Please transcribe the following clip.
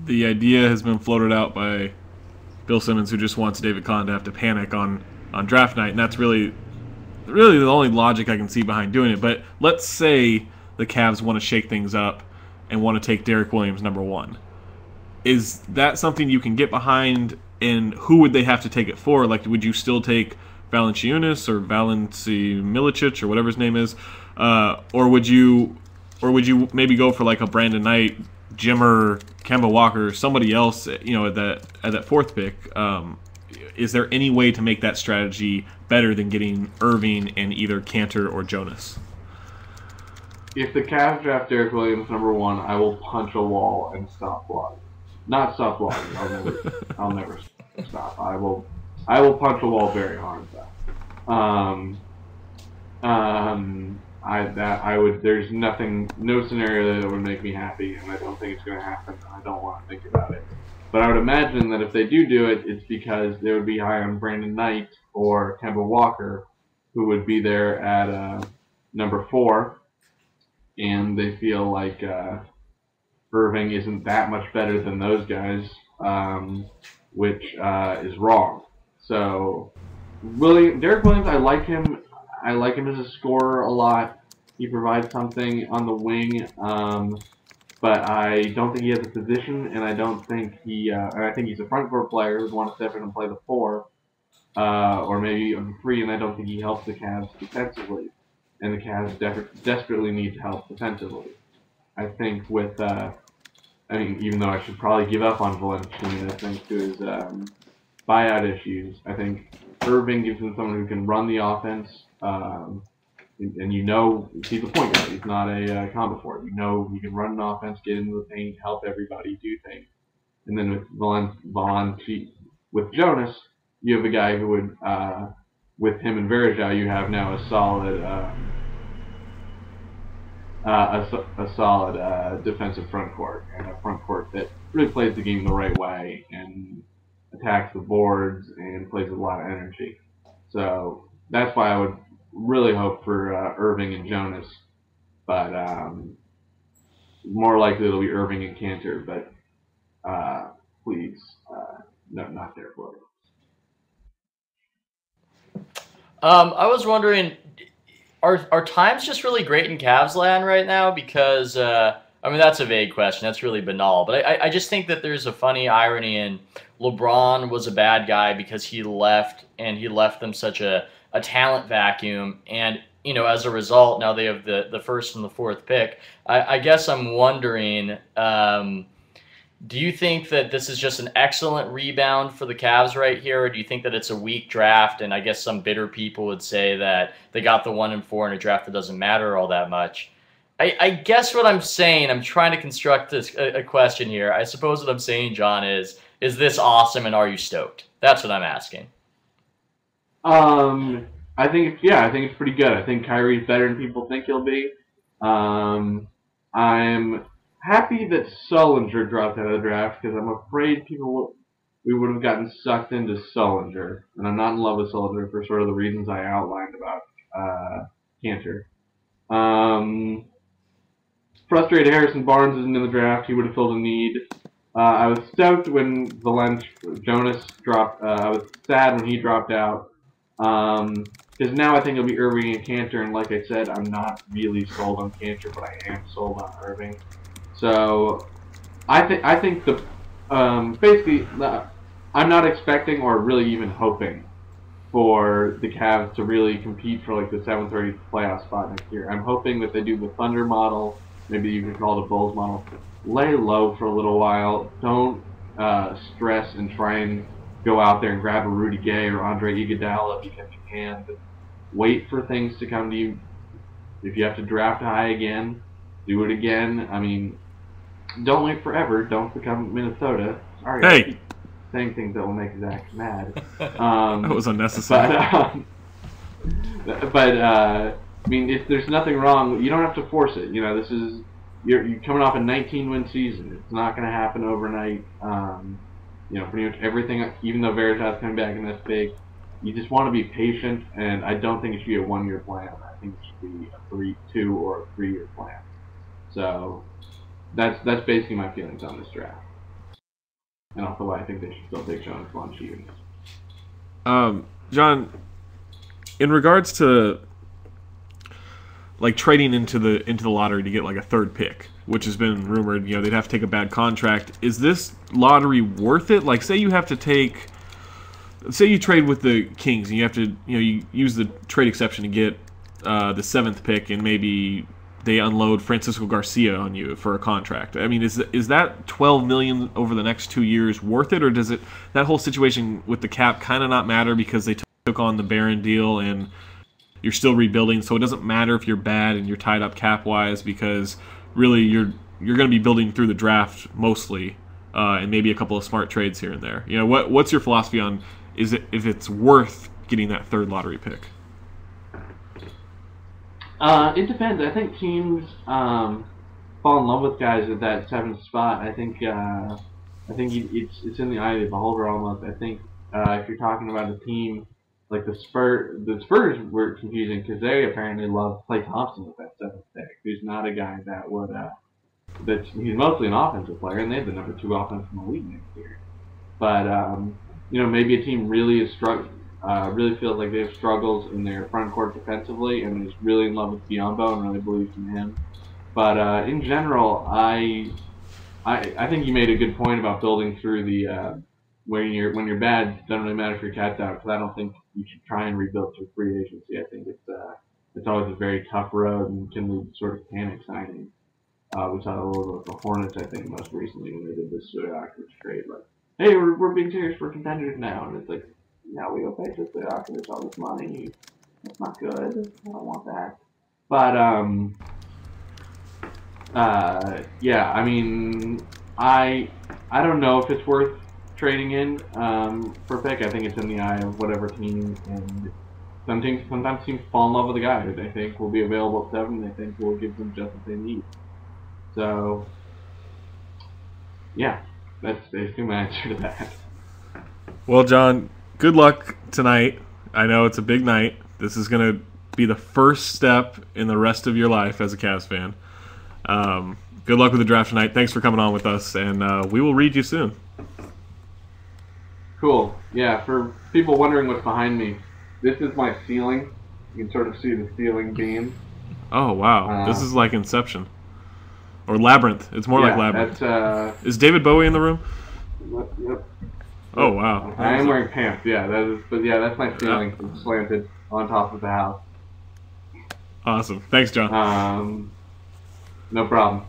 the idea has been floated out by Bill Simmons, who just wants David Kahn to have to panic on draft night, and that's really the only logic I can see behind doing it. But let's say the Cavs want to shake things up and want to take Derek Williams number one. Is that something you can get behind? And who would they have to take it for? Like, would you still take Valanciunas or Valenci Milicic or whatever his name is, or would you maybe go for like a Brandon Knight, Jimmer, Kemba Walker, somebody else? At that fourth pick. Is there any way to make that strategy better than getting Irving and either Cantor or Jonas? If the Cavs draft Derek Williams number one, I will punch a wall and stop vlogging. Not stop vlogging. I'll never stop. I will punch a wall very hard though. There's no scenario that would make me happy, and I don't think it's going to happen. I don't want to think about it. But I would imagine that if they do it, it's because they would be high on Brandon Knight or Kemba Walker, who would be there at number 4, and they feel like Irving isn't that much better than those guys, which is wrong. So Derek Williams, I like him. I like him as a scorer a lot. He provides something on the wing. But I don't think he has a position, and I don't think I think he's a front court player who'd want to step in and play the 4, or maybe a 3, and I don't think he helps the Cavs defensively. And the Cavs desperately need help defensively. I think even though I should probably give up on Valanciunas thanks to his buyout issues, I think Irving gives them someone who can run the offense. And he's a point guard. He's not a combo forward. He can run an offense, get into the paint, help everybody do things. And then with Jonas, you have a guy who would, with him and Verajao, you have now a solid defensive front court, and a front court that really plays the game the right way and attacks the boards and plays with a lot of energy. So that's why I would really hope for Irving and Jonas, but more likely it'll be Irving and Cantor. But please, no, not Derek Williams. I was wondering, are times just really great in Cavs land right now? Because that's a vague question. That's really banal. But I just think that there's a funny irony in LeBron was a bad guy because he left, and he left them such a talent vacuum, and as a result, now they have the first and the fourth pick. I guess I'm wondering, do you think that this is just an excellent rebound for the Cavs right here, or do you think that it's a weak draft? And I guess some bitter people would say that they got the 1 and 4 in a draft that doesn't matter all that much. I guess what I'm saying, I'm trying to construct a question here. I suppose what I'm saying, John, is this awesome, and are you stoked? That's what I'm asking. I think it's pretty good. I think Kyrie's better than people think he'll be. I'm happy that Sullinger dropped out of the draft because I'm afraid we would have gotten sucked into Sullinger, and I'm not in love with Sullinger for sort of the reasons I outlined about Cantor. Frustrated Harrison Barnes isn't in the draft. He would have filled a need. I was stoked when Jonas dropped. I was sad when he dropped out. Because now I think it'll be Irving and Cantor, and like I said, I'm not really sold on Cantor, but I am sold on Irving. So I think basically I'm not expecting or really even hoping for the Cavs to really compete for like the 7:30 playoff spot next year. I'm hoping that they do the Thunder model, maybe you could call it a Bulls model. Lay low for a little while. Don't stress and try and go out there and grab a Rudy Gay or Andre Iguodala because you can. But wait for things to come to you. If you have to draft high again, do it again. I mean, don't wait forever. Don't become Minnesota. Sorry, I keep saying things that will make Zach mad. That was unnecessary. I mean, if there's nothing wrong, you don't have to force it. This is you're coming off a 19-win season. It's not going to happen overnight. Pretty much everything, even though Veritas coming back and that's big, you just want to be patient, and I don't think it should be a 1-year plan. I think it should be a 2 or a 3-year plan. So that's basically my feelings on this draft. And also, I think they should still take Jonas Valanciunas. John, in regards to like trading into the lottery to get like a third pick, which has been rumored, they'd have to take a bad contract. Is this lottery worth it? Like, say you trade with the Kings and you have to, you use the trade exception to get the 7th pick, and maybe they unload Francisco Garcia on you for a contract. I mean, is that $12 million over the next 2 years worth it, or does that whole situation with the cap kind of not matter because they took on the Barron deal and you're still rebuilding, so it doesn't matter if you're bad and you're tied up cap wise, because really you're going to be building through the draft mostly, and maybe a couple of smart trades here and there. What's your philosophy on if it's worth getting that 3rd lottery pick? It depends. I think teams fall in love with guys at that 7th spot. I think it's in the eye of the beholder almost. I think if you're talking about a team like the Spurs were confusing because they apparently love Klay Thompson with that 7th pick, who's not a guy that would he's mostly an offensive player, and they have the number 2 offense in the league next year. But maybe a team really really feels like they have struggles in their front court defensively, and is really in love with Biyombo and really believes in him. But in general, I think you made a good point about building through the when you're bad, it doesn't really matter if your cat's out, because I don't think you should try and rebuild through free agency. I think it's always a very tough road and can lead to sort of panic signing. We saw a little bit of the Hornets, I think, most recently when they did this Stojakovic trade. Like, hey, we're being serious, we're contenders now, and it's like, now we go pay Stojakovic all this money. That's not good. I don't want that. But yeah, I mean, I don't know if it's worth trading in for a pick. I think it's in the eye of whatever team, and sometimes teams fall in love with a guy who they think will be available at 7, they think will give them just what they need. So, yeah, that's basically my answer to that. Well, John, good luck tonight. I know it's a big night. This is going to be the first step in the rest of your life as a Cavs fan. Good luck with the draft tonight. Thanks for coming on with us, and we will read you soon. Cool. Yeah, for people wondering what's behind me, this is my ceiling. You can sort of see the ceiling beam. Oh, wow. This is like Inception. Or Labyrinth. It's more like Labyrinth. Is David Bowie in the room? Yep. Oh, wow. I am wearing pants, yeah. That's my ceiling. It's slanted on top of the house. Awesome. Thanks, John. No problem.